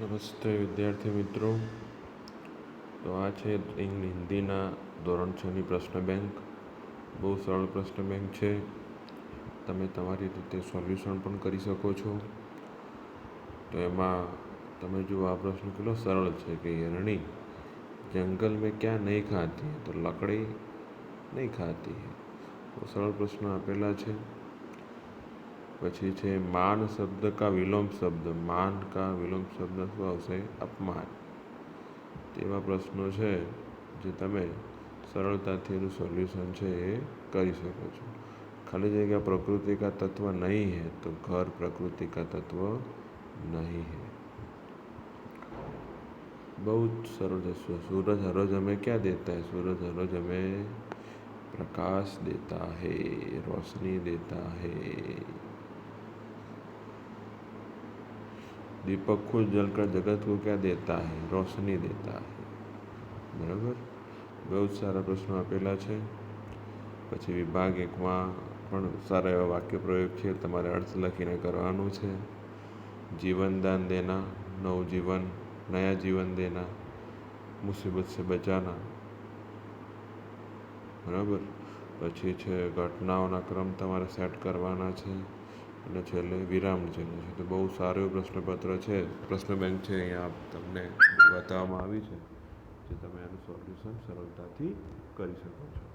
નમસ્તે વિદ્યાર્થી મિત્રો. તો આ છે હિન્દીના ધોરણ 6ની પ્રશ્ન બેંક. બહુ સરળ પ્રશ્ન બેંક છે. તમે તમારી રીતે સોલ્યુશન પણ કરી શકો છો. તો એમાં તમે જુઓ, આ પ્રશ્ન કેટલો સરળ છે કે हिरणी जंगल में क्या नहीं खाती है? तो लकड़ी नहीं खाती है. બહુ સરળ પ્રશ્ન આપેલા છે. પછી છે માન શબ્દ કા વિલોમ શબ્દ. માન કા વિલોમ શબ્દ શું આવશે? અપમાન. તેવા પ્રશ્નો છે જે તમે સરળતાથી એનું સોલ્યુશન છે એ કરી શકો છો. ખાલી જગ્યા प्रकृति का तत्व नहीं है तो घर प्रकृति का तत्व नहीं है. बहुत सरल है. सूरज हर रोज हमें क्या देता है? सूरज हर रोज हमें प्रकाश देता है, रोशनी देता है. दीपक खुद जलकर जगत को क्या देता है? रोशनी देता है. બરાબર. બહુ જ સારા પ્રશ્નો આપેલા છે. પછી વિભાગ 1માં પણ સારા એવા વાક્ય પ્રયોગ છે. તમારે અર્થ લખીને કરવાનું છે. જીવનદાન દેના, નવજીવન, નયા જીવન દેના, મુસીબત સે બચાના. બરાબર. પછી છે ઘટનાઓના ક્રમ તમારે સેટ કરવાના છે. અને છેલ્લે વિરામ ચિહ્ન છે. તો બહુ સારું એવું પ્રશ્નપત્ર છે, પ્રશ્ન બેંક છે, અહીંયા તમને બતાવવામાં આવી છે, જે તમે એનું સોલ્યુશન સરળતાથી કરી શકો છો.